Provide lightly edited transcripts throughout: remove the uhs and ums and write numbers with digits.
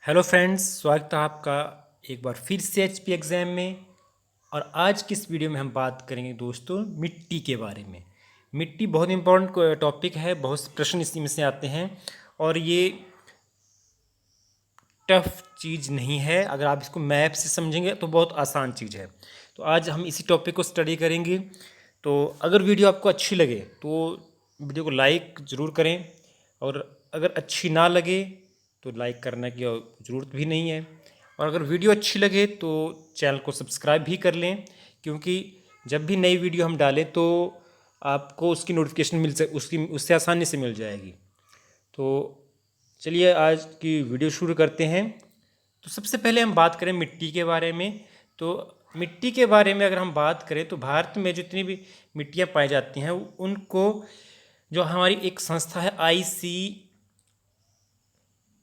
Hello friends, स्वागत है आपका एक बार फिर से एचपी एग्ज़ाम में। और आज की इस वीडियो में हम बात करेंगे दोस्तों मिट्टी के बारे में। मिट्टी बहुत इंपॉर्टेंट टॉपिक है, बहुत से प्रश्न इसी में से आते हैं और ये टफ चीज़ नहीं है। अगर आप इसको मैप से समझेंगे तो बहुत आसान चीज़ है। तो आज हम इसी टॉपिक को स्टडी करेंगे। तो अगर वीडियो आपको अच्छी लगे तो वीडियो को लाइक ज़रूर करें, और अगर अच्छी ना लगे तो लाइक करने की ज़रूरत भी नहीं है। और अगर वीडियो अच्छी लगे तो चैनल को सब्सक्राइब भी कर लें, क्योंकि जब भी नई वीडियो हम डालें तो आपको उसकी नोटिफिकेशन उससे आसानी से मिल जाएगी। तो चलिए आज की वीडियो शुरू करते हैं। तो सबसे पहले हम बात करें मिट्टी के बारे में। तो मिट्टी के बारे में अगर हम बात करें तो भारत में जितनी भी मिट्टियाँ पाई जाती हैं उनको जो हमारी एक संस्था है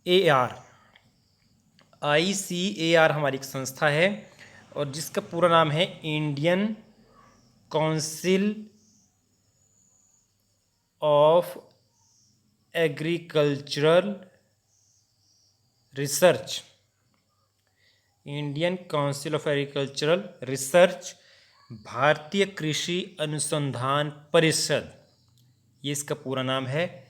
ICAR हमारी एक संस्था है, और जिसका पूरा नाम है Indian council of agricultural research. Indian council of agricultural research, भारतीय कृषि अनुसंधान परिषद, ये इसका पूरा नाम है।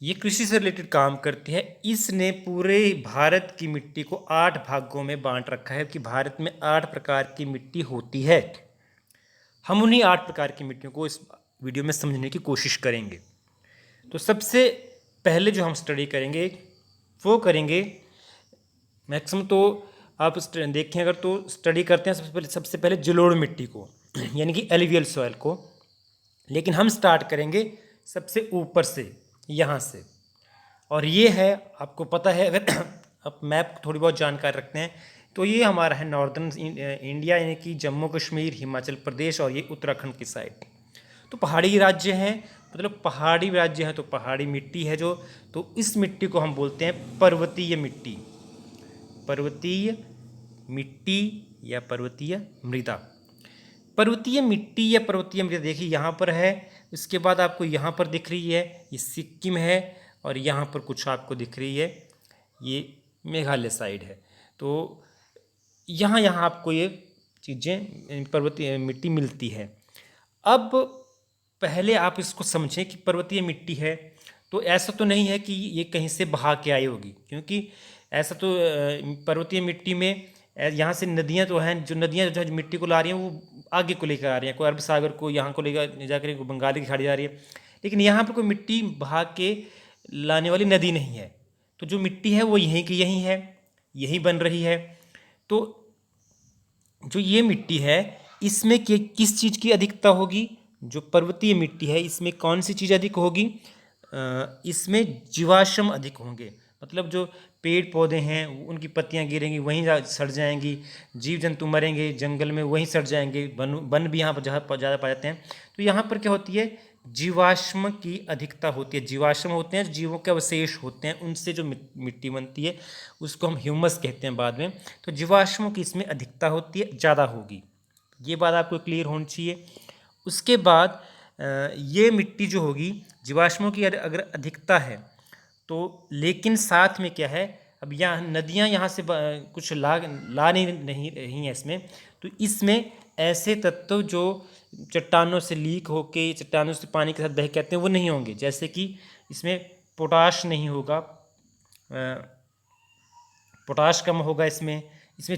ये कृषि से रिलेटेड काम करती है। इसने पूरे भारत की मिट्टी को 8 भागों में बांट रखा है कि भारत में 8 प्रकार की मिट्टी होती है। हम उन्हीं 8 प्रकार की मिट्टियों को इस वीडियो में समझने की कोशिश करेंगे। तो सबसे पहले जो हम स्टडी करेंगे वो करेंगे, मैक्सिमम तो आप देखें अगर तो स्टडी करते हैं सबसे पहले जलोढ़ मिट्टी को यानी कि एलुवियल सॉइल को। लेकिन हम स्टार्ट करेंगे सबसे ऊपर से, यहाँ से। और ये है, आपको पता है अगर आप मैप थोड़ी बहुत जानकारी रखते हैं तो ये हमारा है नॉर्दर्न इंडिया, यानी कि जम्मू कश्मीर, हिमाचल प्रदेश और ये उत्तराखंड की साइड। तो पहाड़ी राज्य हैं, मतलब पहाड़ी राज्य है तो पहाड़ी मिट्टी है जो। तो इस मिट्टी को हम बोलते हैं पर्वतीय मिट्टी। पर्वतीय मिट्टी या पर्वतीय मृदा। पर्वतीय मिट्टी या पर्वतीय मृदा देखिए यहाँ पर है। इसके बाद आपको यहाँ पर दिख रही है ये सिक्किम है, और यहाँ पर कुछ आपको दिख रही है ये मेघालय साइड है। तो यहाँ यहाँ आपको ये चीज़ें पर्वतीय मिट्टी मिलती है। अब पहले आप इसको समझें कि पर्वतीय मिट्टी है तो ऐसा तो नहीं है कि ये कहीं से बहा के आई होगी, क्योंकि ऐसा तो पर्वतीय मिट्टी में यहाँ से नदियाँ तो हैं, जो नदियाँ जो मिट्टी को ला रही हैं वो आगे को लेकर आ रही हैं, कोई अरब सागर को यहाँ को लेकर जाकर बंगाली की खाड़ी जा रही है। लेकिन यहाँ पर कोई मिट्टी बहा के लाने वाली नदी नहीं है। तो जो मिट्टी है वो यहीं की यहीं है, यहीं बन रही है। तो जो ये मिट्टी है इसमें किस चीज़ की अधिकता होगी? जो पर्वतीय मिट्टी है इसमें कौन सी चीज़ अधिक होगी? इसमें जीवाश्म अधिक होंगे। मतलब जो पेड़ पौधे हैं उनकी पत्तियां गिरेंगी वहीं सड़ जाएंगी, जीव जंतु मरेंगे जंगल में वहीं सड़ जाएंगे, वन भी यहाँ पर ज़्यादा पाए जाते हैं। तो यहाँ पर क्या होती है? जीवाश्म की अधिकता होती है। जीवाश्म होते हैं जीवों के अवशेष होते हैं, उनसे जो मिट्टी बनती है उसको हम ह्यूमस कहते हैं बाद में। तो जीवाश्मों की इसमें अधिकता होती है, ज़्यादा होगी। ये बात आपको क्लियर होनी चाहिए। उसके बाद ये मिट्टी जो होगी, जीवाश्मों की अगर अधिकता है तो, लेकिन साथ में क्या है, अब यहाँ नदियाँ यहाँ से कुछ ला नहीं रही हैं इसमें। तो इसमें ऐसे तत्व जो चट्टानों से लीक होके चट्टानों से पानी के साथ बह के आते हैं वो नहीं होंगे। जैसे कि इसमें पोटाश नहीं होगा, पोटाश कम होगा इसमें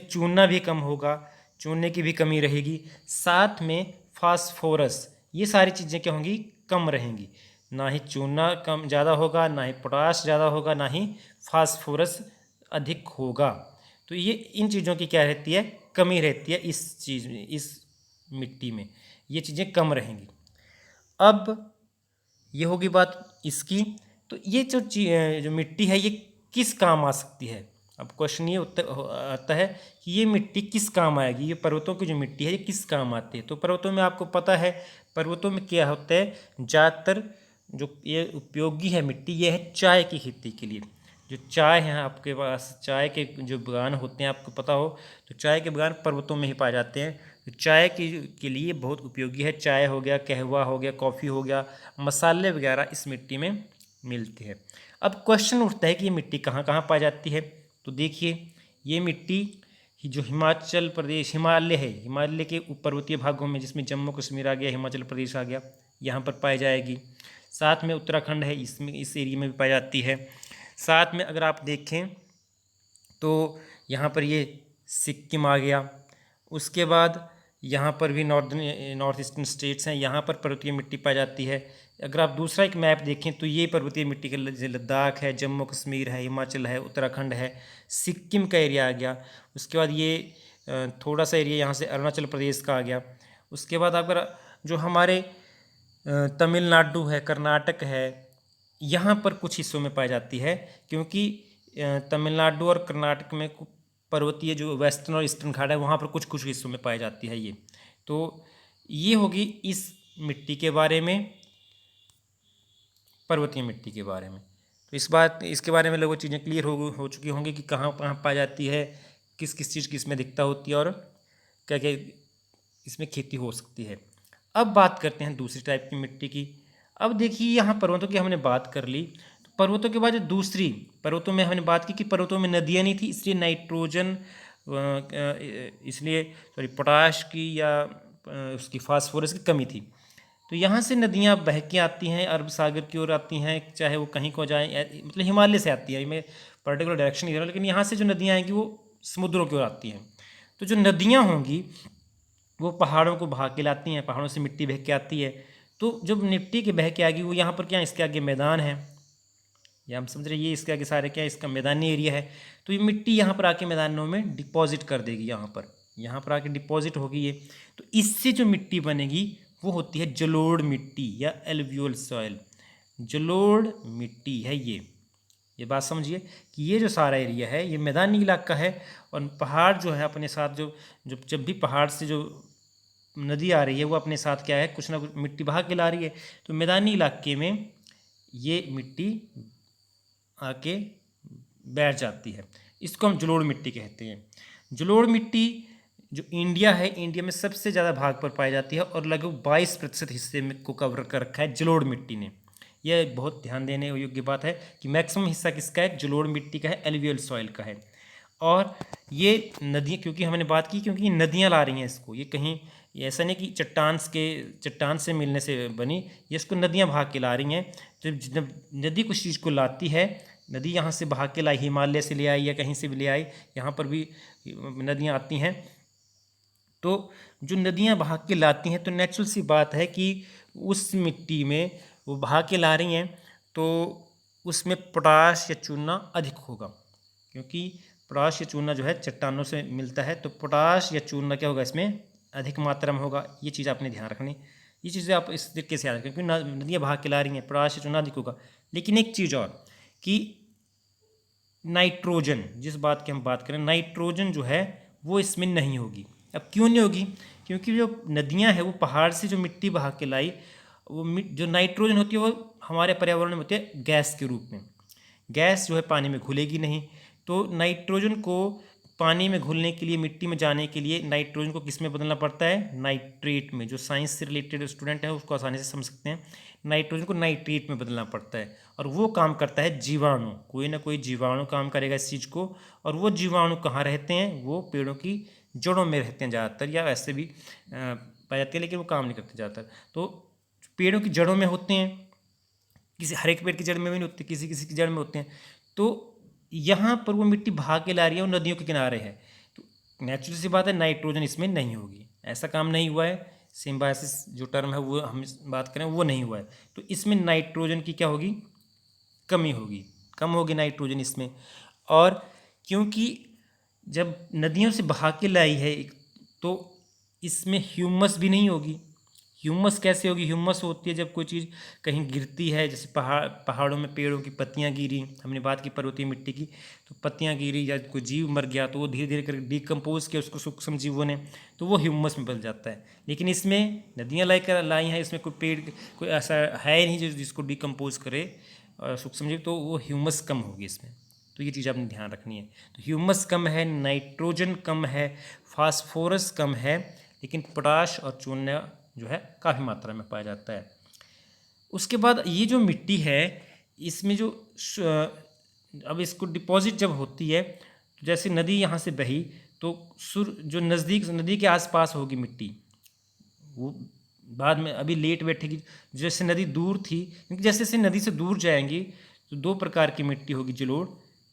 चूना भी कम होगा, चूने की भी कमी रहेगी। साथ में फास्फोरस, ये सारी चीज़ें क्या होंगी? कम रहेंगी। ना ही चूना कम ज़्यादा होगा, ना ही पोटाश ज़्यादा होगा, ना ही फास्फोरस अधिक होगा। तो ये इन चीज़ों की क्या रहती है? कमी रहती है इस चीज़ में, इस मिट्टी में ये चीज़ें कम रहेंगी। अब ये होगी बात इसकी। तो ये जो मिट्टी है ये किस काम आ सकती है? अब क्वेश्चन ये उत्तर आता है कि ये मिट्टी किस काम आएगी? ये पर्वतों की जो मिट्टी है ये किस काम आती है? तो पर्वतों में आपको पता है पर्वतों में क्या होता है, ज़्यादातर जो ये उपयोगी है मिट्टी ये है चाय की खेती के लिए। जो चाय है आपके पास, चाय के जो बागान होते हैं आपको पता हो, तो चाय के बागान पर्वतों में ही पाए जाते हैं। तो चाय के लिए बहुत उपयोगी है। चाय हो गया, कहवा हो गया, कॉफ़ी हो गया, मसाले वगैरह इस मिट्टी में मिलते हैं। अब क्वेश्चन उठता है कि ये मिट्टी कहाँ कहाँ पाई जाती है? तो देखिए ये मिट्टी जो हिमाचल प्रदेश हिमालय है, हिमालय के पर्वतीय भागों में, जिसमें जम्मू कश्मीर आ गया, हिमाचल प्रदेश आ गया, यहाँ पर पाई जाएगी। साथ में उत्तराखंड है, इसमें इस एरिया में भी पाई जाती है। साथ में अगर आप देखें तो यहाँ पर ये सिक्किम आ गया। उसके बाद यहाँ पर भी नॉर्थ ईस्टर्न स्टेट्स हैं, यहाँ पर पर्वतीय मिट्टी पाई जाती है। अगर आप दूसरा एक मैप देखें तो ये पर्वतीय मिट्टी के लद्दाख है, जम्मू कश्मीर है, हिमाचल है, उत्तराखंड है, सिक्किम का एरिया आ गया। उसके बाद ये थोड़ा सा एरिया यहाँ से अरुणाचल प्रदेश का आ गया। उसके बाद अगर जो हमारे तमिलनाडु है, कर्नाटक है, यहाँ पर कुछ हिस्सों में पाई जाती है, क्योंकि तमिलनाडु और कर्नाटक में पर्वतीय जो वेस्टर्न और ईस्टर्न घाट है वहाँ पर कुछ कुछ हिस्सों में पाई जाती है ये। तो ये होगी इस मिट्टी के बारे में, पर्वतीय मिट्टी के बारे में। तो इसके बारे में लोगों को चीज़ें क्लियर हो चुकी होंगी कि कहाँ कहाँ पाई जाती है, किस किस चीज़ की इसमें दिक्कत होती है और क्या क्या इसमें खेती हो सकती है। अब बात करते हैं दूसरी टाइप की मिट्टी की। अब देखिए यहाँ पर्वतों की हमने बात कर ली, तो पर्वतों के बाद दूसरी पर्वतों में हमने बात की कि पर्वतों में नदियाँ नहीं थी, इसलिए नाइट्रोजन इसलिए सॉरी पोटाश की या उसकी फास्फोरस की कमी थी। तो यहाँ से नदियाँ बह के आती हैं, अरब सागर की ओर आती हैं, चाहे वो कहीं को जाएँ, मतलब हिमालय से आती है, मैं पर्टिकुलर डायरेक्शन नहीं दे रहा, लेकिन यहाँ से जो नदियाँ आएंगी वो समुद्रों की ओर आती हैं। तो जो नदियाँ होंगी वो पहाड़ों को बहा के लाती हैं, पहाड़ों से मिट्टी बह के आती है। तो जब मिट्टी के बह के आएगी वो यहाँ पर क्या, इसके आगे मैदान है, या हम समझ रहे ये इसके आगे सारे क्या, इसका मैदानी एरिया है। तो ये मिट्टी यहाँ पर आके मैदानों में डिपॉजिट कर देगी, यहाँ पर आके डिपॉजिट होगी ये। तो इससे जो मिट्टी बनेगी वो होती है जलोढ़ मिट्टी या एलुवियल सॉइल। जलोढ़ मिट्टी है ये बात समझिए कि ये जो सारा एरिया है ये मैदानी इलाका है, और पहाड़ जो है अपने साथ जो जब भी पहाड़ से जो नदी आ रही है वो अपने साथ क्या है, कुछ ना कुछ मिट्टी बहा के ला रही है। तो मैदानी इलाके में ये मिट्टी आके बैठ जाती है, इसको हम जलोढ़ मिट्टी कहते हैं। जलोढ़ मिट्टी जो इंडिया है, इंडिया में सबसे ज़्यादा भाग पर पाई जाती है, और लगभग 22% हिस्से में को कवर कर रखा है जलोढ़ मिट्टी ने। यह बहुत ध्यान देने योग्य बात है कि मैक्सिमम हिस्सा किसका है, जलोढ़ मिट्टी का है, एलुवियल सॉइल का है। और ये नदी, क्योंकि हमने बात की क्योंकि ये नदियाँ ला रही हैं इसको, ये कहीं ऐसा नहीं कि चट्टान से मिलने से बनी, ये इसको नदियाँ बहा के ला रही हैं। जब नदी कुछ चीज़ को लाती है, नदी यहाँ से बहा के लाई, हिमालय से ले आई या कहीं से भी ले आई, यहाँ पर भी नदियाँ आती हैं। तो जो नदियाँ बहा के लाती हैं तो नेचुरल सी बात है कि उस मिट्टी में वो बहा के ला रही हैं तो उसमें पोटाश या चूना अधिक होगा, क्योंकि पोटाश या चूना जो है चट्टानों से मिलता है, तो पोटाश या चूना क्या होगा, इसमें अधिक मात्रा में होगा। ये चीज़ आपने ध्यान रखनी, ये चीज़ें आप इस तरीके से याद रखें, क्योंकि नदियाँ बहा के ला रही हैं, पोटाश या चूना अधिक होगा। लेकिन एक चीज़ और कि नाइट्रोजन, जिस बात की हम बात करें, नाइट्रोजन जो है वो इसमें नहीं होगी। अब क्यों नहीं होगी, क्योंकि जो नदियाँ हैं वो पहाड़ से जो मिट्टी बहा के लाई, वो जो नाइट्रोजन होती है वो हमारे पर्यावरण में होती है गैस के रूप में। गैस जो है पानी में घुलेगी नहीं, तो नाइट्रोजन को पानी में घुलने के लिए, मिट्टी में जाने के लिए नाइट्रोजन को किस में बदलना पड़ता है, नाइट्रेट में। जो साइंस से रिलेटेड स्टूडेंट है उसको आसानी से समझ सकते हैं, नाइट्रोजन को नाइट्रेट में बदलना पड़ता है। और वो काम करता है जीवाणु, कोई ना कोई जीवाणु काम करेगा इस चीज़ को। और वो जीवाणु कहाँ रहते हैं, वो पेड़ों की जड़ों में रहते हैं ज़्यादातर, या वैसे भी पाए जाते हैं, लेकिन वो काम नहीं करते ज़्यादातर। तो पेड़ों की जड़ों में होते हैं, किसी हर एक पेड़ की जड़ में भी नहीं होते, किसी किसी की जड़ में होते हैं। तो यहाँ पर वो मिट्टी बहा के ला रही है और नदियों के किनारे है, तो नेचुरल सी बात है नाइट्रोजन इसमें नहीं होगी, ऐसा काम नहीं हुआ है। सिम्बायोसिस जो टर्म है वो हम बात करें वो नहीं हुआ है, तो इसमें नाइट्रोजन की क्या होगी, कमी होगी, कम होगी नाइट्रोजन इसमें। और क्योंकि जब नदियों से बहा के लाई है तो इसमें ह्यूमस भी नहीं होगी। ह्यूमस कैसे होगी, ह्यूमस होती है जब कोई चीज़ कहीं गिरती है, जैसे पहाड़ों में पेड़ों की पत्तियां गिरी, हमने बात की पर्वतीय मिट्टी की, तो पत्तियां गिरी या कोई जीव मर गया तो वो धीरे धीरे करके डिकम्पोज किया उसको सूक्ष्म जीवों ने, तो वो ह्यूमस में बदल जाता है। लेकिन इसमें नदियाँ लाई हैं, इसमें कोई पेड़ कोई ऐसा है नहीं जिसको डिकम्पोज करे सूक्ष्म जीव, तो वो ह्यूमस कम होगी इसमें। तो ये चीज़ आपने ध्यान रखनी है। तो ह्यूमस कम है, नाइट्रोजन कम है, फास्फोरस कम है, लेकिन पोटाश और चूना जो है काफ़ी मात्रा में पाया जाता है। उसके बाद ये जो मिट्टी है इसमें जो अब इसको डिपॉजिट जब होती है तो जैसे नदी यहाँ से बही तो जो नज़दीक नदी के आसपास होगी मिट्टी, वो बाद में अभी लेट बैठेगी। जैसे नदी दूर थी, क्योंकि जैसे जैसे नदी से दूर जाएंगी तो दो प्रकार की मिट्टी होगी जलोढ़।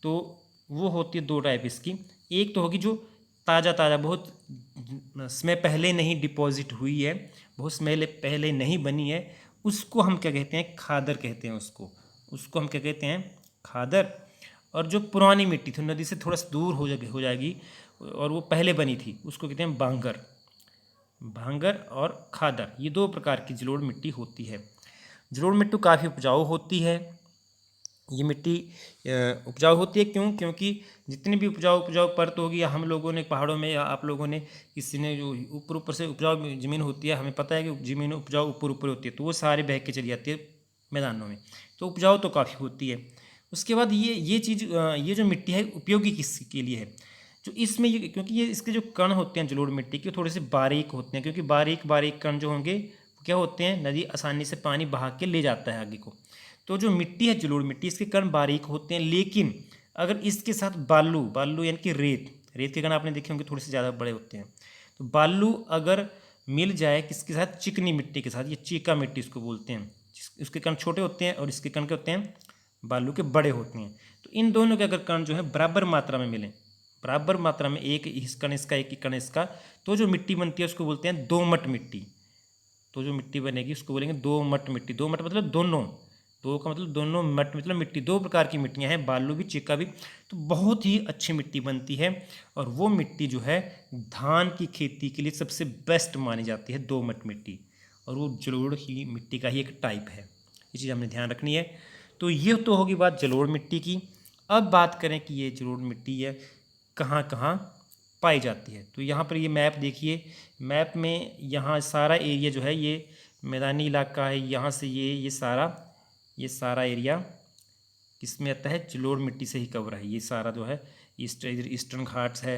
तो वो होती है दो टाइप इसकी। एक तो होगी जो ताज़ा ताज़ा बहुत समय पहले नहीं डिपॉजिट हुई है, बहुत समय पहले नहीं बनी है, उसको हम क्या कहते हैं, खादर कहते हैं उसको हम क्या कहते हैं, खादर। और जो पुरानी मिट्टी थी नदी से थोड़ा सा दूर हो जाएगी और वो पहले बनी थी, उसको कहते हैं भांगर और खादर। ये दो प्रकार की जलोढ़ मिट्टी होती है। जलोढ़ मिट्टी काफ़ी उपजाऊ होती है। ये मिट्टी उपजाऊ होती है क्योंकि जितनी भी उपजाऊ परत होगी, या हम लोगों ने पहाड़ों में या आप लोगों ने किसी ने जो ऊपर से उपजाऊ ज़मीन होती है, हमें पता है कि ज़मीन उपजाऊ ऊपर होती है, तो वो सारे बह के चली जाती है मैदानों में, तो उपजाऊ तो काफ़ी होती है। उसके बाद ये चीज़, ये जो मिट्टी है उपयोगी किसके लिए है, जो इसमें ये, क्योंकि ये इसके जो कण होते हैं जलोढ़ मिट्टी के थोड़े से बारीक होते हैं, क्योंकि बारीक कण जो होंगे क्या होते हैं, नदी आसानी से पानी बहा के ले जाता है आगे को। तो जो मिट्टी है जलोढ़ मिट्टी, इसके कण बारीक होते हैं, लेकिन अगर इसके साथ बालू यानी कि रेत के कण आपने देखे होंगे थोड़े से ज़्यादा बड़े होते हैं। तो बालू अगर मिल जाए किसके साथ, चिकनी मिट्टी के साथ, ये चीका मिट्टी इसको बोलते हैं, उसके कण छोटे होते हैं और इसके कण के होते हैं बालू के बड़े होते हैं। तो इन दोनों के अगर कण जो है बराबर मात्रा में मिलें, बराबर मात्रा में, एक कण इसका एक कण इसका, तो जो मिट्टी बनती है उसको बोलते हैं दोमट मिट्टी। तो जो मिट्टी बनेगी उसको बोलेंगे दोमट मिट्टी। दोमट मतलब दोनों, दो का मतलब दोनों, मट मतलब मिट्टी, दो प्रकार की मिट्टियाँ हैं, बालू भी चिक्का भी। तो बहुत ही अच्छी मिट्टी बनती है, और वो मिट्टी जो है धान की खेती के लिए सबसे बेस्ट मानी जाती है, दोमट मिट्टी। और वो जलोढ़ ही मिट्टी का ही एक टाइप है, ये चीज़ हमने ध्यान रखनी है। तो ये तो होगी बात जलोढ़ मिट्टी की। अब बात करें कि ये जलोढ़ मिट्टी है कहाँ कहाँ पाई जाती है। तो यहाँ पर ये मैप देखिए, मैप में यहाँ सारा एरिया जो है ये मैदानी इलाका है, यहाँ से ये सारा एरिया किसमें आता है, जलोढ़ मिट्टी से ही कवर है। ये सारा जो है इधर ईस्टर्न घाट्स है,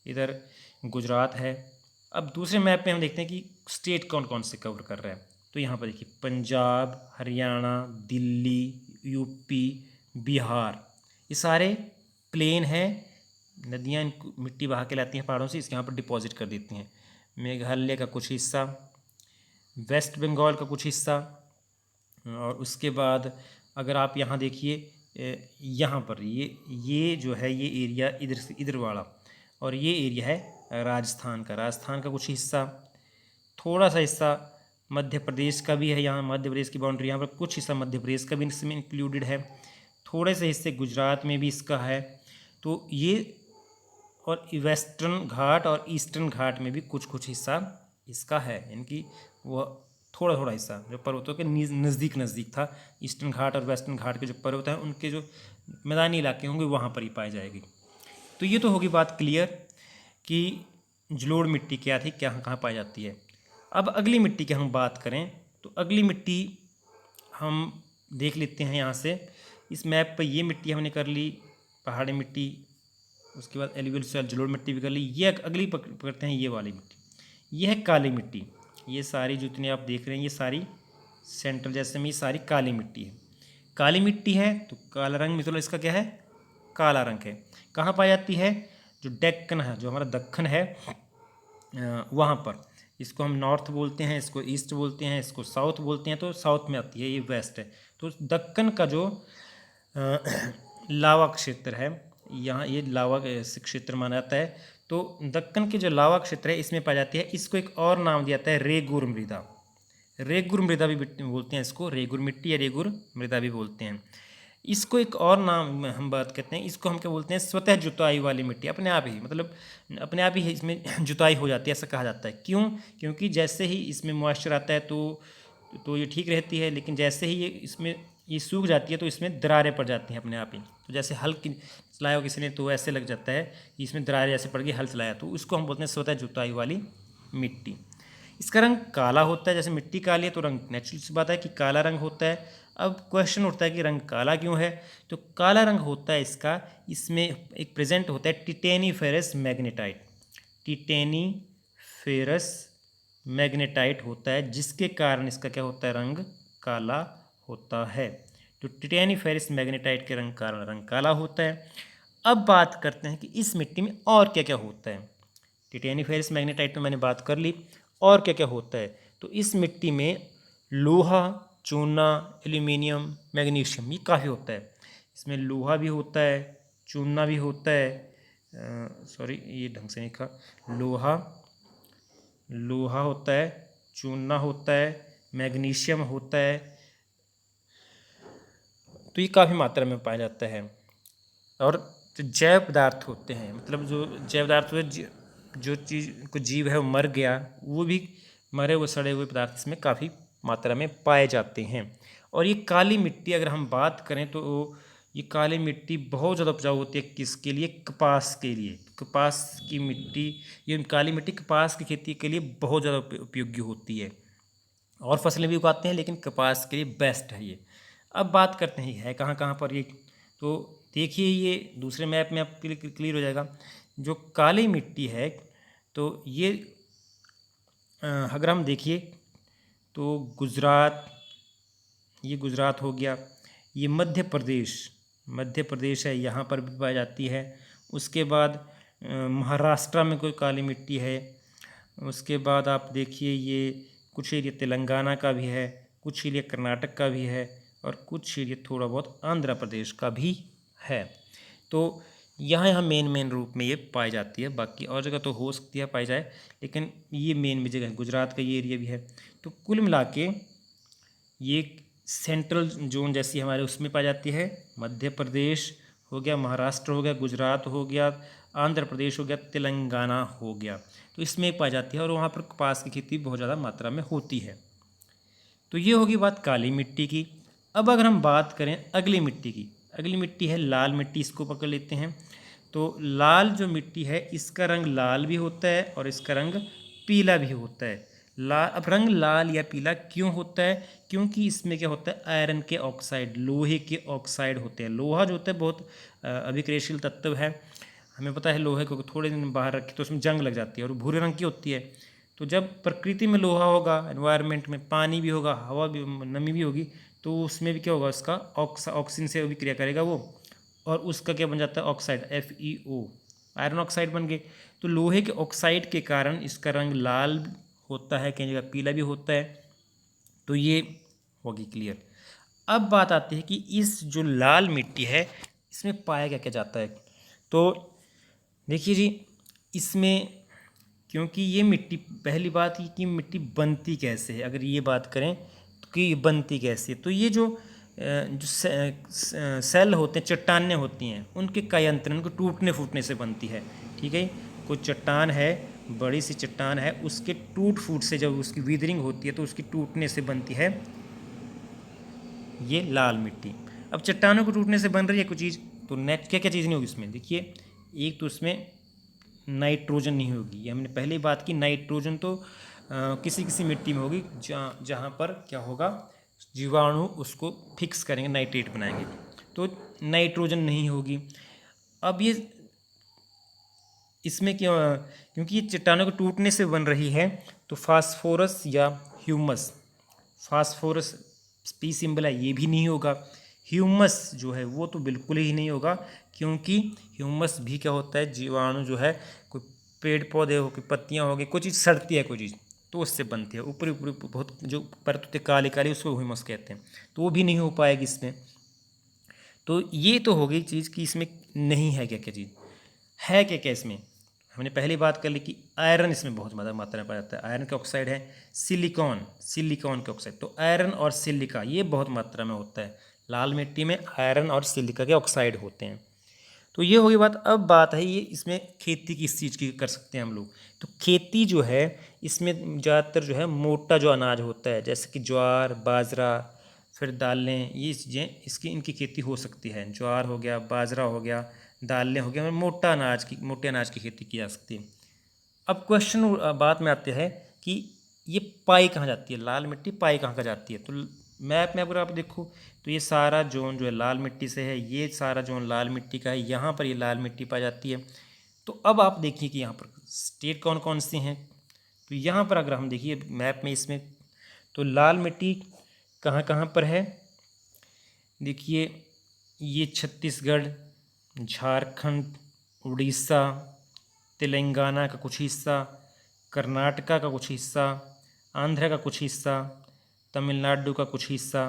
इधर गुजरात है। अब दूसरे मैप में हम देखते हैं कि स्टेट कौन कौन से कवर कर रहा है। तो यहाँ पर देखिए पंजाब, हरियाणा, दिल्ली, यूपी, बिहार, ये सारे प्लेन हैं, नदियाँ मिट्टी बहा के लाती हैं पहाड़ों से, इसके यहाँ पर डिपॉजिट कर देती हैं। मेघालय का कुछ हिस्सा, वेस्ट बंगाल का कुछ हिस्सा, और उसके बाद अगर आप यहाँ देखिए यहाँ पर ये जो है ये एरिया इधर से इधर वाला, और ये एरिया है राजस्थान का कुछ हिस्सा, थोड़ा सा हिस्सा मध्य प्रदेश का भी है, यहाँ मध्य प्रदेश की बाउंड्री, यहाँ पर कुछ हिस्सा मध्य प्रदेश का भी इसमें इंक्लूडेड है, थोड़े से हिस्से गुजरात में भी इसका है। तो ये, और वेस्टर्न घाट और ईस्टर्न घाट में भी कुछ हिस्सा इसका है, यानी कि वह थोड़ा हिस्सा जो पर्वतों के नज़दीक था, ईस्टर्न घाट और वेस्टर्न घाट के जो पर्वत हैं उनके जो मैदानी इलाके होंगे वहाँ पर ही पाई जाएगी। तो ये तो होगी बात क्लियर कि जलोढ़ मिट्टी क्या थी, क्या कहाँ पाई जाती है। अब अगली मिट्टी की हम बात करें तो अगली मिट्टी हम देख लेते हैं यहाँ से, इस मैप पर ये मिट्टी हमने कर ली, पहाड़ी मिट्टी, उसके बाद एलुवियल सॉइल जलोढ़ मिट्टी भी कर ली। ये अगली पकड़ते हैं ये वाली मिट्टी, ये है काली मिट्टी। ये सारी जितनी आप देख रहे हैं ये सारी सेंटर जैसे में ये सारी काली मिट्टी है। काली मिट्टी है तो काला रंग, मतलब इसका क्या है, काला रंग है। कहाँ पाई जाती है, जो डेक्कन है, जो हमारा दक्कन है वहाँ पर। इसको हम नॉर्थ बोलते हैं, इसको ईस्ट बोलते हैं, इसको साउथ बोलते हैं, तो साउथ में आती है, ये वेस्ट है। तो दक्कन का जो लावा क्षेत्र है, यहाँ ये लावा क्षेत्र माना जाता है। तो दक्कन के जो लावा क्षेत्र है इसमें पाई जाती है, इसको एक और नाम दिया जाता है रेगुर मृदा। रेगुर मृदा भी बोलते हैं इसको, रेगुर मिट्टी या रेगुर मृदा भी बोलते हैं। इसको एक और नाम हम बात करते हैं, इसको हम क्या बोलते हैं, स्वतः जुताई वाली मिट्टी। अपने आप ही, मतलब अपने आप ही इसमें जुताई हो जाती है, ऐसा कहा जाता है। क्यों, क्योंकि जैसे ही इसमें मॉइस्चर आता है तो ये ठीक रहती है, लेकिन जैसे ही ये सूख जाती है तो इसमें दरारें पड़ जाती हैं अपने आप ही। तो जैसे हल चलाया हो किसी ने तो ऐसे लग जाता है कि इसमें दरारें जैसे पड़ गई, हल चलाया, तो इसको हम बोलते हैं स्वतः जुताई वाली मिट्टी। इसका रंग काला होता है, जैसे मिट्टी काली है तो रंग नेचुरल सी बात है कि काला रंग होता है। अब क्वेश्चन उठता है कि रंग काला क्यों है, तो काला रंग होता है इसका, इसमें एक प्रेजेंट होता है टिटेनीफेरस मैग्नेटाइट। टिटेनीफेरस मैग्नेटाइट होता है, जिसके कारण इसका क्या होता है, रंग काला होता है। तो टिटेनीफेरस मैग्नेटाइट के रंग कारण रंग काला होता है। अब बात करते हैं कि इस मिट्टी में और क्या क्या होता है। टिटेनियम फेरस मैग्नेटाइट में मैंने बात कर ली, और क्या क्या होता है। तो इस मिट्टी में लोहा, चूना, एल्यूमिनियम, मैग्नीशियम, ये काफ़ी होता है। इसमें लोहा भी होता है, चूना भी होता है, सॉरी ये ढंग से नहीं लिखा, लोहा होता है, चूना होता है, मैग्नीशियम होता है। तो ये काफ़ी मात्रा में पाया जाता है। और जो जैव पदार्थ होते हैं, मतलब जो जैव पदार्थ जो चीज़ को जीव है वो मर गया, वो भी मरे हुए सड़े हुए पदार्थ इसमें काफ़ी मात्रा में पाए जाते हैं। और ये काली मिट्टी अगर हम बात करें तो ये काली मिट्टी बहुत ज़्यादा उपजाऊ होती है। किसके लिए? कपास के लिए। कपास की मिट्टी, ये काली मिट्टी कपास की खेती के लिए बहुत ज़्यादा उपयोगी होती है। और फसलें भी उगाते हैं, लेकिन कपास के लिए बेस्ट है ये। अब बात करते हैं है कहाँ कहाँ पर ये। तो देखिए ये दूसरे मैप में आपके लिए क्लियर हो जाएगा। जो काली मिट्टी है तो ये अगर हम देखिए तो गुजरात, ये गुजरात हो गया, ये मध्य प्रदेश है, यहाँ पर भी पाई जाती है। उसके बाद महाराष्ट्र में कोई काली मिट्टी है। उसके बाद आप देखिए ये कुछ एरिया तेलंगाना का भी है, कुछ एरिया कर्नाटक का भी है, और कुछ एरिया थोड़ा बहुत आंध्र प्रदेश का भी है। तो यहाँ मेन रूप में ये पाई जाती है। बाकी और जगह तो हो सकती है पाई जाए, लेकिन ये मेन भी जगह है। गुजरात का ये एरिया भी है। तो कुल मिला के ये सेंट्रल जोन जैसी हमारे उसमें पाई जाती है। मध्य प्रदेश हो गया, महाराष्ट्र हो गया, गुजरात हो गया, आंध्र प्रदेश हो गया, तेलंगाना हो गया, तो इसमें पाई जाती है। और वहाँ पर कपास की खेती बहुत ज़्यादा मात्रा में होती है। तो ये होगी बात काली मिट्टी की। अब अगर हम बात करें अगली मिट्टी की, अगली मिट्टी है लाल मिट्टी, इसको पकड़ लेते हैं। तो लाल जो मिट्टी है इसका रंग लाल भी होता है और इसका रंग पीला भी होता है। अब रंग लाल या पीला क्यों होता है? क्योंकि इसमें क्या होता है, आयरन के ऑक्साइड, लोहे के ऑक्साइड होते हैं। लोहा जो होता है बहुत अभिक्रियाशील तत्व है। हमें पता है लोहे को थोड़े दिन बाहर रखे तो उसमें जंग लग जाती है और भूरे रंग की होती है। तो जब प्रकृति में लोहा होगा, एनवायरनमेंट में पानी भी होगा, हवा भी, नमी भी होगी, तो उसमें भी क्या होगा, उसका ऑक्सीजन से भी क्रिया करेगा वो, और उसका क्या बन जाता है, ऑक्साइड, FeO, आयरन ऑक्साइड बन गए। तो लोहे के ऑक्साइड के कारण इसका रंग लाल होता है, कई जगह पीला भी होता है। तो ये होगी क्लियर। अब बात आती है कि इस जो लाल मिट्टी है इसमें पाया क्या क्या जाता है। तो देखिए जी, इसमें क्योंकि ये मिट्टी, पहली बात ये कि मिट्टी बनती कैसे है, अगर ये बात करें तो कि बनती कैसे है, तो ये जो सेल होते हैं, चट्टानें होती हैं, उनके कायांतरण को टूटने फूटने से बनती है। ठीक है, कोई चट्टान है, बड़ी सी चट्टान है, उसके टूट फूट से जब उसकी विदरिंग होती है तो उसकी टूटने से बनती है ये लाल मिट्टी। अब चट्टानों को टूटने से बन रही है कोई चीज़, तो नेक्स्ट क्या क्या चीज़ नहीं होगी इसमें। देखिए, एक तो उसमें नाइट्रोजन नहीं होगी, ये हमने पहले ही बात की। नाइट्रोजन तो किसी किसी मिट्टी में होगी जहाँ पर क्या होगा, जीवाणु उसको फिक्स करेंगे, नाइट्रेट बनाएंगे, तो नाइट्रोजन नहीं होगी। अब ये इसमें क्या, क्योंकि ये चट्टानों के टूटने से बन रही है, तो फास्फोरस या ह्यूमस, फास्फोरस पी सिंबल है, ये भी नहीं होगा। ह्यूमस जो है वो तो बिल्कुल ही नहीं होगा, क्योंकि ह्यूमस भी क्या होता है, जीवाणु जो है, कोई पेड़ पौधे हो, कोई पत्तियाँ हो गई, कोई चीज़ सड़ती है कोई चीज़, तो उससे बनती है। ऊपरी ऊपरी बहुत जो परत होती है काली काली, उसको ह्यूमस कहते हैं, तो वो भी नहीं हो पाएगी इसमें। तो ये तो हो गई चीज़ कि इसमें नहीं है क्या क्या चीज़ है, क्या क्या इसमें। हमने पहली बात कर ली कि आयरन इसमें बहुत ज़्यादा मात्रा में पाया जाता है। आयरन का ऑक्साइड है, सिलिकॉन का ऑक्साइड, तो आयरन और सिलिका ये बहुत मात्रा में होता है। लाल मिट्टी में आयरन और सिलिका के ऑक्साइड होते हैं। तो ये होगी बात। अब बात है ये इसमें खेती किस चीज़ की कर सकते हैं हम लोग। तो खेती जो है इसमें ज़्यादातर जो है मोटा जो अनाज होता है, जैसे कि ज्वार, बाजरा, फिर दालें, ये चीज़ें इसकी इनकी खेती हो सकती है। ज्वार हो गया, बाजरा हो गया, दालें हो गया, और मोटे अनाज की खेती की जा सकती है। अब क्वेश्चन बात में आते हैं कि ये पाई कहाँ जाती है, लाल मिट्टी पाई कहाँ जाती है। तो मैप में अगर आप देखो तो ये सारा जोन जो है लाल मिट्टी से है, ये सारा जोन लाल मिट्टी का है, यहाँ पर ये लाल मिट्टी पाई जाती है। तो अब आप देखिए कि यहाँ पर स्टेट कौन कौन सी हैं। तो यहाँ पर अगर हम देखिए मैप में इसमें, तो लाल मिट्टी कहाँ कहाँ पर है, देखिए ये छत्तीसगढ़, झारखंड, उड़ीसा, तेलंगाना का कुछ हिस्सा, कर्नाटका का कुछ हिस्सा, आंध्र का कुछ हिस्सा, तमिलनाडु का कुछ हिस्सा,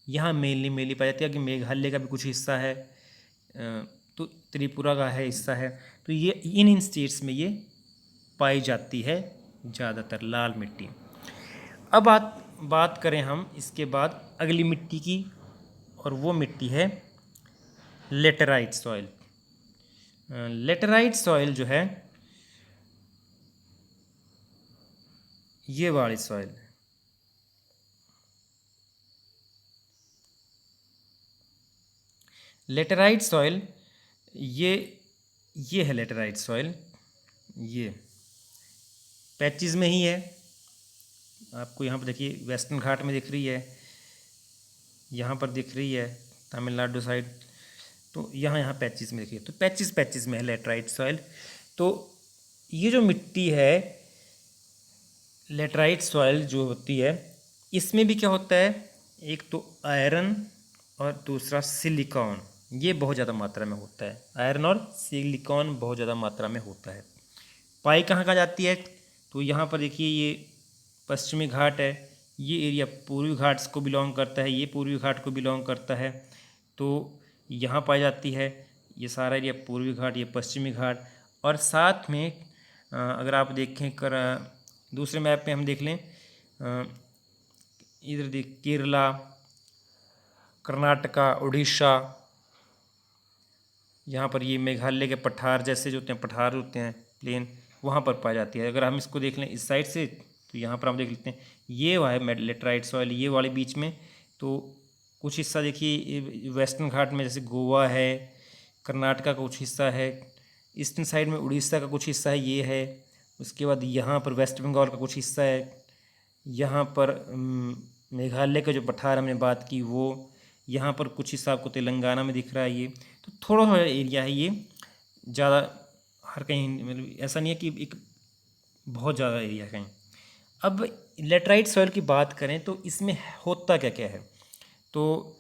यहाँ मेनली पाई जाती है कि मेघालय का भी कुछ हिस्सा है, तो त्रिपुरा का है हिस्सा है। तो ये इन स्टेट्स में ये पाई जाती है ज़्यादातर लाल मिट्टी। अब बात करें हम इसके बाद अगली मिट्टी की, और वो मिट्टी है लेटेराइट सॉइल। लेटेराइट सॉइल जो है ये वाली सॉइल, लेटेराइट सॉइल ये है लेटेराइट सॉइल। ये पैचेस में ही है, आपको यहाँ पर देखिए वेस्टर्न घाट में दिख रही है, यहाँ पर दिख रही है तमिलनाडु साइड, तो यहाँ पैचेस में देखिए, तो पैचेस में है लेटेराइट सॉइल। तो ये जो मिट्टी है लेटेराइट सॉइल जो होती है, इसमें भी क्या होता है, एक तो आयरन और दूसरा सिलिकॉन, ये बहुत ज़्यादा मात्रा में होता है। आयरन और सिलिकॉन बहुत ज़्यादा मात्रा में होता है। पाई कहाँ जाती है, तो यहाँ पर देखिए ये पश्चिमी घाट है, ये एरिया पूर्वी घाट को बिलोंग करता है, ये पूर्वी घाट को बिलोंग करता है, तो यहाँ पाई जाती है। ये सारा एरिया पूर्वी घाट, ये पश्चिमी घाट, और साथ में अगर आप देखें दूसरे मैप पे हम देख लें, इधर देख केरला, कर्नाटका, उड़ीसा, यहाँ पर ये मेघालय के पठार जैसे जो होते हैं, पठार होते हैं प्लेन, वहाँ पर पाई जाती है। अगर हम इसको देख लें इस साइड से, तो यहाँ पर हम देख लेते हैं ये वाला है लेटेराइट सॉइल, ये वाले बीच में, तो कुछ हिस्सा देखिए वेस्टर्न घाट में, जैसे गोवा है, कर्नाटका का कुछ हिस्सा है, ईस्टर्न साइड में उड़ीसा का कुछ हिस्सा है, ये है। उसके बाद यहाँ पर वेस्ट बंगाल का कुछ हिस्सा है, यहाँ पर मेघालय का जो पठार हमने बात की वो, यहाँ पर कुछ हिस्सा आपको तेलंगाना में दिख रहा है। ये तो थोड़ा थोड़ा एरिया है, ये ज़्यादा हर कहीं मतलब ऐसा नहीं है कि एक बहुत ज़्यादा एरिया कहीं। अब लेटेराइट सॉइल की बात करें तो इसमें होता क्या क्या है, तो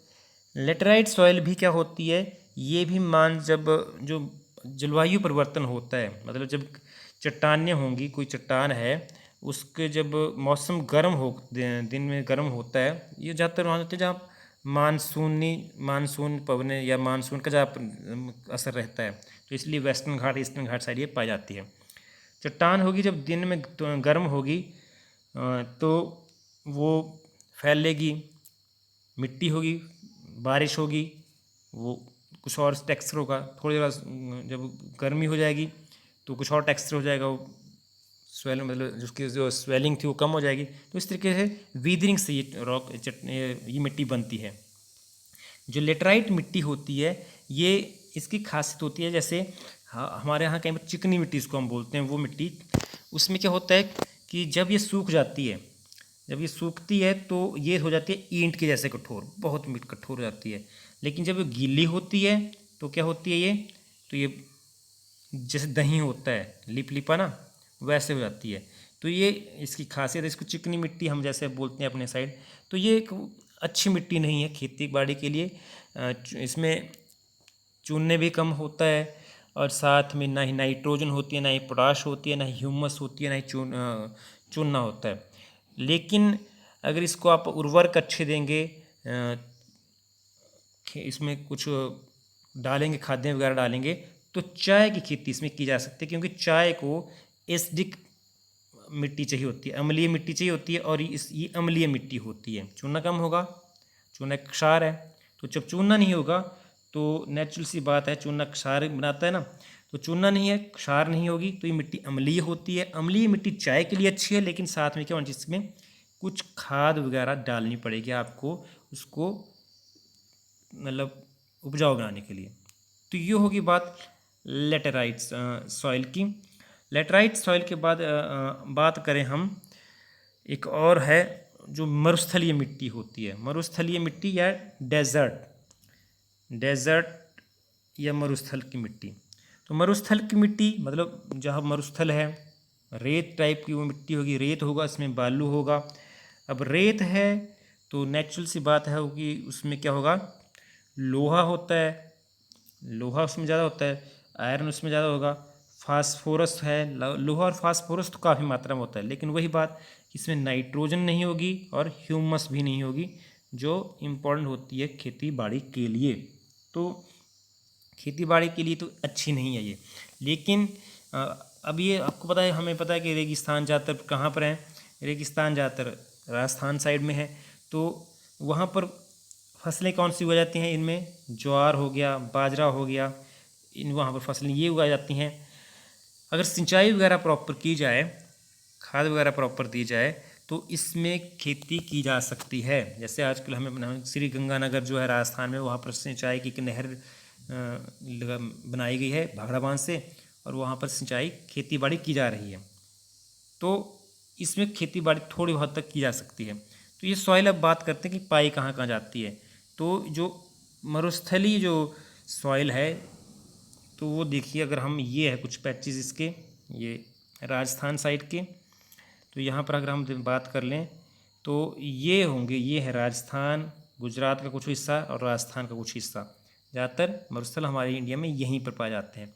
लेटेराइट सॉइल भी क्या होती है, ये भी जब जो जलवायु परिवर्तन होता है, मतलब जब चट्टानें होंगी, कोई चट्टान है, उसके जब मौसम गर्म हो, दिन में गर्म होता है, ये ज़्यादातर वहाँ होते हैं जहाँ मानसून पवने या मानसून का जहाँ असर रहता है, तो इसलिए वेस्टर्न घाट, ईस्टर्न घाट साइड ये पाई जाती है। चट्टान होगी जब दिन में तो गर्म होगी, तो वो फैलेगी, मिट्टी होगी, बारिश होगी, वो कुछ और टेक्सचर होगा, थोड़ी देर जब गर्मी हो जाएगी तो कुछ और टेक्सचर हो जाएगा, वो स्वेल मतलब जिसकी जो स्वेलिंग थी वो कम हो जाएगी। तो इस तरीके से वीदरिंग से ये मिट्टी बनती है। जो लेटेराइट मिट्टी होती है, ये इसकी खासियत होती है, जैसे हमारे यहाँ कहीं पर चिकनी मिट्टी इसको हम बोलते हैं, वो मिट्टी, उसमें क्या होता है कि जब ये सूख जाती है, जब ये सूखती है तो ये हो जाती है ईंट के जैसे कठोर, बहुत कठोर हो जाती है। लेकिन जब ये गीली होती है तो क्या होती है, ये तो ये जैसे दही होता है लिपा ना, वैसे हो जाती है। तो ये इसकी खासियत है, इसको चिकनी मिट्टी हम जैसे बोलते हैं अपने साइड। तो ये एक अच्छी मिट्टी नहीं है खेती बाड़ी के लिए, इसमें चूने भी कम होता है, और साथ में ना ही नाइट्रोजन होती है, ना ही पोटाश होती है, ना ही ह्यूमस होती है, ना ही चूना होता है। लेकिन अगर इसको आप उर्वरक अच्छे देंगे, इसमें कुछ डालेंगे, खाद्य वगैरह डालेंगे, तो चाय की खेती इसमें की जा सकती है, क्योंकि चाय को एसिडिक मिट्टी चाहिए होती है, अम्लीय मिट्टी चाहिए होती है, और ये अम्लीय मिट्टी होती है। चूना कम होगा, चूना क्षार है, तो जब चूना नहीं होगा तो नेचुरल सी बात है, चूना क्षार बनाता है ना, तो चूना नहीं है, क्षार नहीं होगी, तो ये मिट्टी अम्लीय होती है। अम्लीय मिट्टी चाय के लिए अच्छी है, लेकिन साथ में क्या होना चाहिए, इसमें कुछ खाद वगैरह डालनी पड़ेगी आपको, उसको मतलब उपजाऊ बनाने के लिए। तो ये होगी बात लेटेराइट सॉइल की। लेटेराइट सॉइल के बाद बात करें हम, एक और है जो मरुस्थलीय मिट्टी होती है, मरुस्थलीय मिट्टी या डेजर्ट या मरुस्थल की मिट्टी। तो मरुस्थल की मिट्टी मतलब जहाँ मरुस्थल है, रेत टाइप की वो मिट्टी होगी, रेत होगा, इसमें बालू होगा। अब रेत है तो नेचुरल सी बात है कि उसमें क्या होगा, लोहा होता है, लोहा उसमें ज़्यादा होता है, आयरन उसमें ज़्यादा होगा। फास्फोरस है, लोहा और फास्फोरस तो काफ़ी मात्रा में होता है, लेकिन वही बात, इसमें नाइट्रोजन नहीं होगी और ह्यूमस भी नहीं होगी, जो इम्पोर्टेंट होती है खेती बाड़ी के लिए। तो खेती बाड़ी के लिए तो अच्छी नहीं है ये। लेकिन अब ये आपको पता है, हमें पता है कि रेगिस्तान ज़्यादातर कहाँ पर है, रेगिस्तान ज़्यादातर राजस्थान साइड में है। तो वहाँ पर फसलें कौन सी उगाई जाती हैं, इनमें ज्वार हो गया, बाजरा हो गया, इन वहाँ पर फसलें ये उगाई जाती हैं। अगर सिंचाई वगैरह प्रॉपर की जाए, खाद वगैरह प्रॉपर दी जाए, तो इसमें खेती की जा सकती है। जैसे आजकल हमें श्री गंगानगर जो है राजस्थान में, वहाँ पर सिंचाई की एक नहर बनाई गई है भाखड़ा बांध से, और वहाँ पर सिंचाई खेती बाड़ी की जा रही है। तो इसमें खेती बाड़ी थोड़ी बहुत तक की जा सकती है। तो ये सॉइल, अब बात करते हैं कि पाई कहाँ कहाँ जाती है। तो जो मरुस्थलीय जो सॉइल है, तो वो देखिए, अगर हम, ये है कुछ पैचेस इसके, ये राजस्थान साइड के। तो यहाँ पर अगर हम बात कर लें तो ये होंगे, ये है राजस्थान, गुजरात का कुछ हिस्सा और राजस्थान का कुछ हिस्सा। ज़्यादातर मरुस्थल हमारे इंडिया में यहीं पर पाए जाते हैं।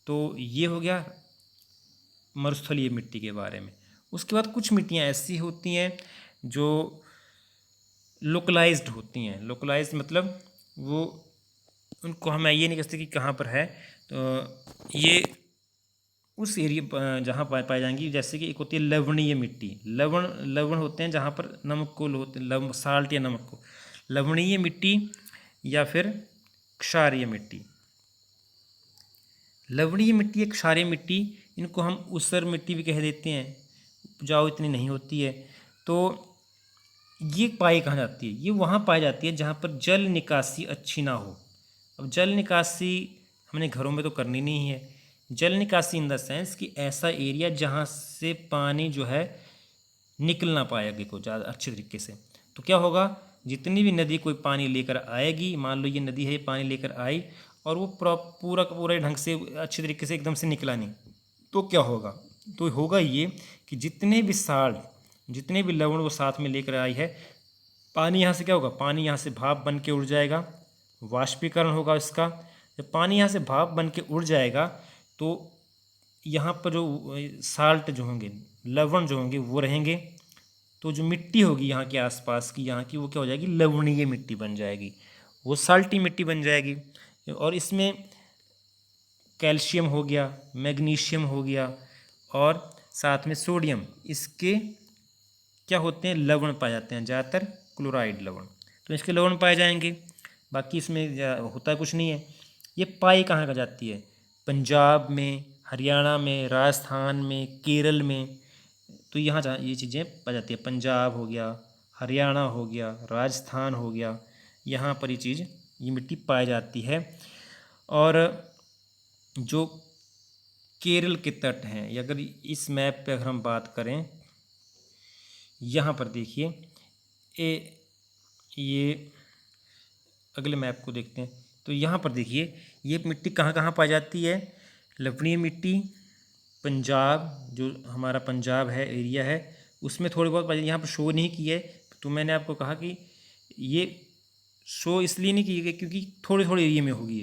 तो ये हो गया मरुस्थलीय मिट्टी के बारे में। उसके बाद कुछ मिट्टियाँ ऐसी होती हैं जो लोकलाइज्ड होती हैं। लोकलाइज्ड मतलब वो, उनको हम ये नहीं कह सकते कि कहाँ पर है। तो ये उस एरिया जहाँ पाई जाएंगी, जैसे कि एक होती है लवणीय मिट्टी। लवण होते हैं जहाँ पर नमक को होते हैं, साल्ट या नमक को, लवणीय मिट्टी या फिर क्षारीय मिट्टी। लवणीय मिट्टी या क्षारीय मिट्टी, इनको हम ऊसर मिट्टी भी कह देते हैं, उपजाऊ इतनी नहीं होती है। तो ये पाई कहाँ जाती है, ये वहाँ पाई जाती है जहाँ पर जल निकासी अच्छी ना हो। अब जल निकासी हमने घरों में तो करनी नहीं है। जल निकासी इन द सेंस कि ऐसा एरिया जहाँ से पानी जो है निकल ना पाए आगे को ज़्यादा अच्छे तरीके से। तो क्या होगा, जितनी भी नदी कोई पानी लेकर आएगी, मान लो ये नदी है, ये पानी लेकर आई और वो पूरा का पूरा ढंग से अच्छे तरीके से एकदम से निकला नहीं, तो क्या होगा, तो होगा ये कि जितने भी साल्ट, जितने भी लवण वो साथ में लेकर आई है, पानी यहाँ से क्या होगा, पानी यहाँ से भाप बन के उड़ जाएगा, वाष्पीकरण होगा इसका। जब पानी यहाँ से भाप बन के उड़ जाएगा, तो यहाँ पर जो साल्ट जो होंगे, लवण जो होंगे वो रहेंगे। तो जो मिट्टी होगी यहाँ के आसपास की, यहाँ की, वो क्या हो जाएगी, लवणीय मिट्टी बन जाएगी, वो साल्टी मिट्टी बन जाएगी। और इसमें कैल्शियम हो गया, मैग्नीशियम हो गया और साथ में सोडियम, इसके क्या होते हैं, लवण पाए जाते हैं, ज़्यादातर क्लोराइड लवण। तो इसके लवण पाए जाएंगे, बाकी इसमें होता कुछ नहीं है। ये पाई कहाँ का जाती है, पंजाब में, हरियाणा में, राजस्थान में, केरल में। तो यहाँ जहाँ ये चीज़ें पाई जाती है, पंजाब हो गया, हरियाणा हो गया, राजस्थान हो गया, यहाँ पर ये मिट्टी पाई जाती है। और जो केरल के तट हैं, अगर इस मैप पे अगर हम बात करें, यहाँ पर देखिए, ये अगले मैप को देखते हैं। तो यहाँ पर देखिए, ये मिट्टी कहाँ कहाँ पाई जाती है, लवणीय मिट्टी पंजाब, जो हमारा पंजाब है, एरिया है, उसमें थोड़ी बहुत पाई। यहाँ पर शो नहीं की है, तो मैंने आपको कहा कि ये शो इसलिए नहीं की है क्योंकि थोड़े थोड़े एरिया में होगी।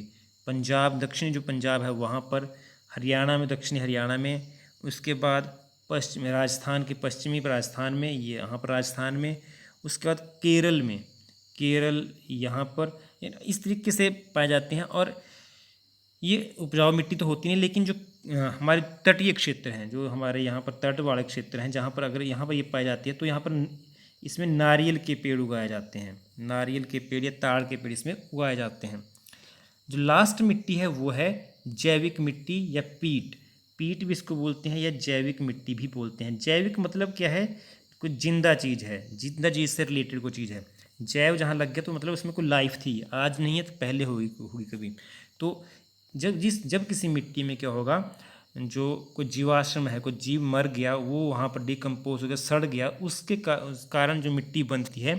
पंजाब, दक्षिणी जो पंजाब है वहाँ पर, हरियाणा में, दक्षिणी हरियाणा में, उसके बाद पश्चिम राजस्थान के पश्चिमी राजस्थान में, ये यहाँ पर राजस्थान में, उसके बाद केरल में, केरल यहाँ पर, इस तरीके से पाए जाते हैं। और ये उपजाऊ मिट्टी तो होती नहीं, लेकिन जो हमारे तटीय क्षेत्र हैं, जो हमारे यहाँ पर तट वाले क्षेत्र हैं, जहाँ पर अगर यहाँ पर ये पाई जाती है, तो यहाँ पर इसमें नारियल के पेड़ उगाए जाते हैं, नारियल के पेड़ या ताड़ के पेड़ इसमें उगाए जाते हैं। जो लास्ट मिट्टी है वो है जैविक मिट्टी या पीट, पीट भी इसको बोलते हैं, या जैविक मिट्टी भी बोलते हैं। जैविक मतलब क्या है, कोई जिंदा चीज़ है, जिंदा चीज़ से रिलेटेड कोई चीज़ है। जैव जहाँ लग गया तो मतलब उसमें कोई लाइफ थी, आज नहीं है तो पहले होगी होगी कभी। तो जब किसी मिट्टी में क्या होगा, जो कोई जीवाश्म है, कोई जीव मर गया, वो वहाँ पर डिकम्पोज हो गया, सड़ गया, उसके कारण जो मिट्टी बनती है,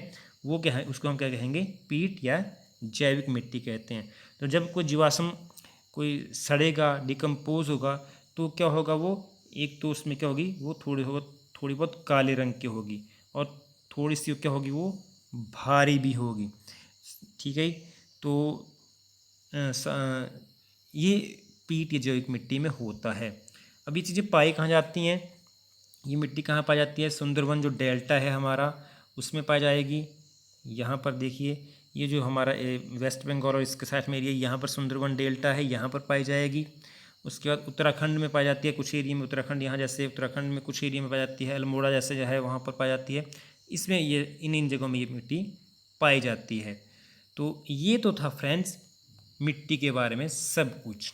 वो क्या है, उसको हम क्या कहेंगे, पीट या जैविक मिट्टी कहते हैं। तो जब कोई जीवाश्म कोई सड़ेगा, डिकम्पोज होगा, तो क्या होगा, वो एक तो उसमें क्या होगी, वो थोड़ी बहुत काले रंग की होगी, और थोड़ी सी क्या होगी, वो भारी भी होगी। ठीक है, तो ये पीट ये जैविक मिट्टी में होता है। अब ये चीज़ें पाई कहाँ जाती हैं, ये मिट्टी कहाँ पाई जाती है, सुंदरवन जो डेल्टा है हमारा उसमें पाई जाएगी। यहाँ पर देखिए ये जो हमारा वेस्ट बंगाल और इसके साथ में एरिया, यहाँ पर सुंदरवन डेल्टा है, यहाँ पर पाई जाएगी। उसके बाद उत्तराखंड में पाई जाती है कुछ एरिया में, उत्तराखंड यहाँ जैसे उत्तराखंड में कुछ एरिया में पाई जाती है, अल्मोड़ा जैसे जो है वहाँ पर पाई जाती है। इसमें ये इन जगहों में ये मिट्टी पाई जाती है। तो ये तो था फ्रेंड्स मिट्टी के बारे में सब कुछ।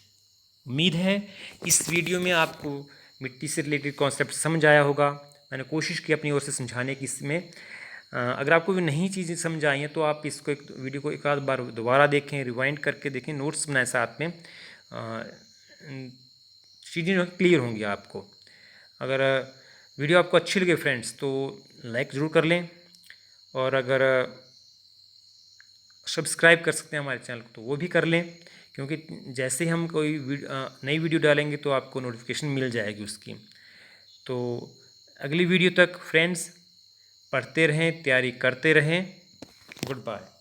उम्मीद है इस वीडियो में आपको मिट्टी से रिलेटेड कॉन्सेप्ट समझ आया होगा। मैंने कोशिश की अपनी ओर से समझाने की इसमें। अगर आपको भी नई चीज़ें समझ आई हैं तो आप इसको एक वीडियो को एक आध बार दोबारा देखें, रिवाइंड करके देखें, नोट्स बनाएं साथ में, चीज़ें क्लियर होंगी आपको। अगर वीडियो आपको अच्छी लगे फ्रेंड्स तो लाइक ज़रूर कर लें, और अगर सब्सक्राइब कर सकते हैं हमारे चैनल को तो वो भी कर लें, क्योंकि जैसे हम कोई नई वीडियो डालेंगे तो आपको नोटिफिकेशन मिल जाएगी उसकी। तो अगली वीडियो तक फ्रेंड्स पढ़ते रहें, तैयारी करते रहें। Good bye.